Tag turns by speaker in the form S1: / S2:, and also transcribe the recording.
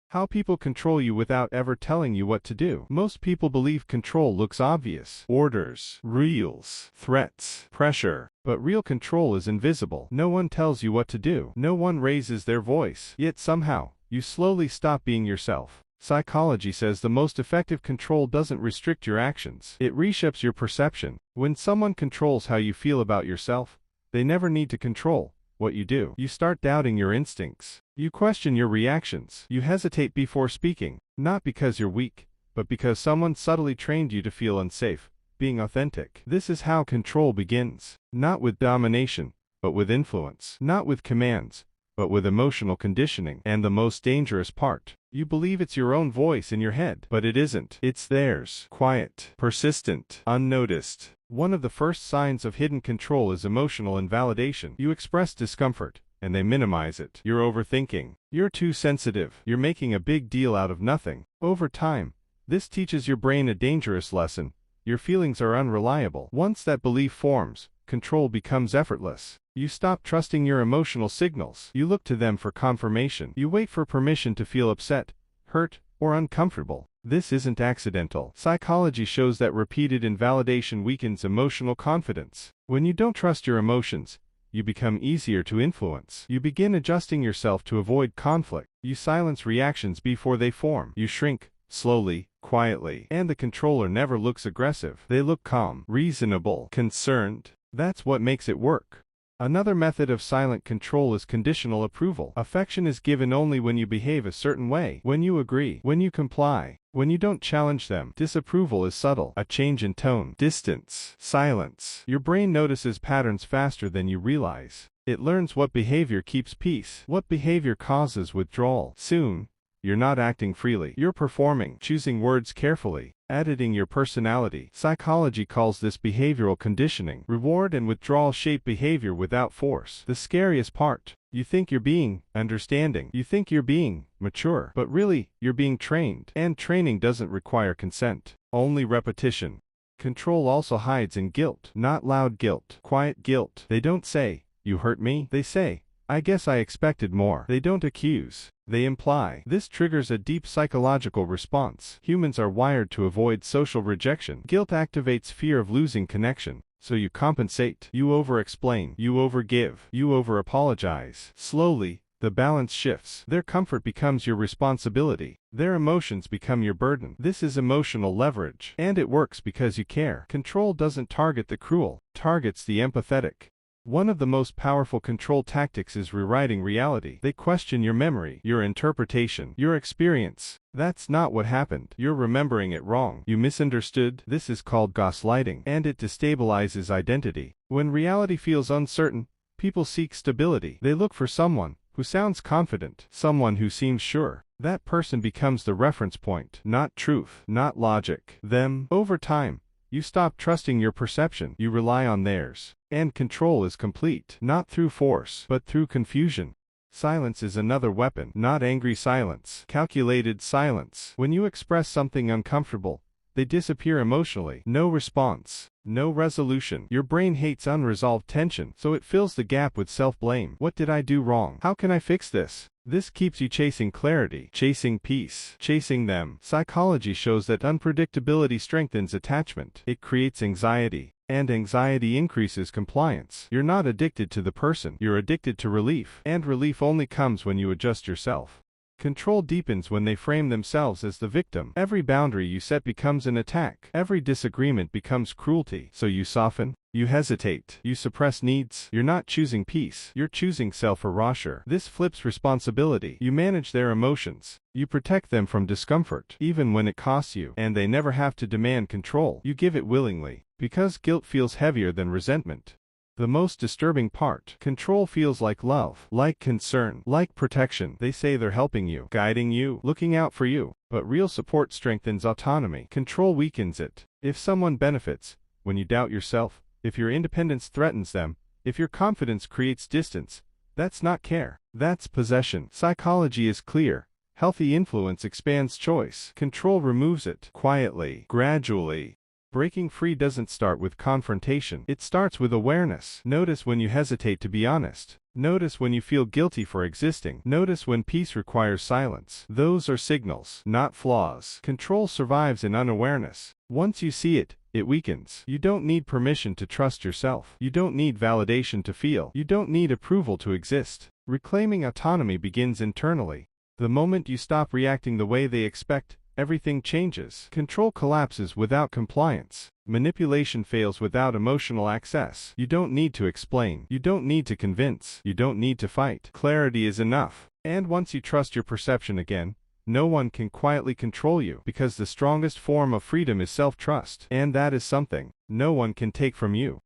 S1: How people control you without ever telling you what to do. Most people believe control looks obvious. Orders, rules, threats, pressure. But real control is invisible. No one tells you what to do. No one raises their voice. Yet somehow, you slowly stop being yourself. Psychology says the most effective control doesn't restrict your actions. It reshapes your perception. When someone controls how you feel about yourself, they never need to control what you do. You start doubting your instincts. You question your reactions. You hesitate before speaking, not because you're weak, but because someone subtly trained you to feel unsafe being authentic. This is how control begins. Not with domination, but with influence. Not with commands, but with emotional conditioning. And the most dangerous part, you believe it's your own voice in your head, but it isn't. It's theirs. Quiet, persistent, unnoticed. One of the first signs of hidden control is emotional invalidation. You express discomfort, and they minimize it. You're overthinking. You're too sensitive. You're making a big deal out of nothing. Over time, this teaches your brain a dangerous lesson. Your feelings are unreliable. Once that belief forms, control becomes effortless. You stop trusting your emotional signals. You look to them for confirmation. You wait for permission to feel upset, hurt, or uncomfortable. This isn't accidental. Psychology shows that repeated invalidation weakens emotional confidence. When you don't trust your emotions, you become easier to influence. You begin adjusting yourself to avoid conflict. You silence reactions before they form. You shrink, slowly, quietly. And the controller never looks aggressive. They look calm, reasonable, concerned. That's what makes it work. Another method of silent control is conditional approval. Affection is given only when you behave a certain way, when you agree, when you comply, when you don't challenge them. Disapproval is subtle, a change in tone, distance, silence. Your brain notices patterns faster than you realize. It learns what behavior keeps peace, what behavior causes withdrawal. Soon, you're not acting freely. You're performing, choosing words carefully, editing your personality. Psychology calls this behavioral conditioning. Reward and withdrawal shape behavior without force. The scariest part, you think you're being understanding. You think you're being mature. But really, you're being trained. And training doesn't require consent, only repetition. Control also hides in guilt. Not loud guilt, quiet guilt. They don't say, "You hurt me." They say, "I guess I expected more." They don't accuse. They imply. This triggers a deep psychological response. Humans are wired to avoid social rejection. Guilt activates fear of losing connection. So you compensate. You over-explain. You over-give. You over-apologize. Slowly, the balance shifts. Their comfort becomes your responsibility. Their emotions become your burden. This is emotional leverage. And it works because you care. Control doesn't target the cruel, targets the empathetic. One of the most powerful control tactics is rewriting reality. They question your memory, your interpretation, your experience. That's not what happened. You're remembering it wrong. You misunderstood. This is called gaslighting, and it destabilizes identity. When reality feels uncertain, people seek stability. They look for someone who sounds confident, someone who seems sure. That person becomes the reference point, not truth, not logic. Them. Over time, you stop trusting your perception. You rely on theirs. And control is complete, not through force, but through confusion. Silence is another weapon. Not angry silence, calculated silence. When you express something uncomfortable, they disappear emotionally. No response, no resolution. Your brain hates unresolved tension, so it fills the gap with self-blame. What did I do wrong? How can I fix this? This keeps you chasing clarity, chasing peace, chasing them. Psychology shows that unpredictability strengthens attachment. It creates anxiety, and anxiety increases compliance. You're not addicted to the person. You're addicted to relief. And relief only comes when you adjust yourself. Control deepens when they frame themselves as the victim. Every boundary you set becomes an attack. Every disagreement becomes cruelty. So you soften, you hesitate, you suppress needs. You're not choosing peace. You're choosing self-erasure. This flips responsibility. You manage their emotions. You protect them from discomfort, even when it costs you. And they never have to demand control. You give it willingly, because guilt feels heavier than resentment. The most disturbing part, control feels like love, like concern, like protection. They say they're helping you, guiding you, looking out for you. But real support strengthens autonomy. Control weakens it. If someone benefits when you doubt yourself, if your independence threatens them, if your confidence creates distance, that's not care. That's possession. Psychology is clear. Healthy influence expands choice. Control removes it. Quietly, gradually. Breaking free doesn't start with confrontation. It starts with awareness. Notice when you hesitate to be honest. Notice when you feel guilty for existing. Notice when peace requires silence. Those are signals, not flaws. Control survives in unawareness. Once you see it, it weakens. You don't need permission to trust yourself. You don't need validation to feel. You don't need approval to exist. Reclaiming autonomy begins internally. The moment you stop reacting the way they expect, everything changes. Control collapses without compliance. Manipulation fails without emotional access. You don't need to explain. You don't need to convince. You don't need to fight. Clarity is enough. And once you trust your perception again, no one can quietly control you, because the strongest form of freedom is self-trust, and that is something no one can take from you.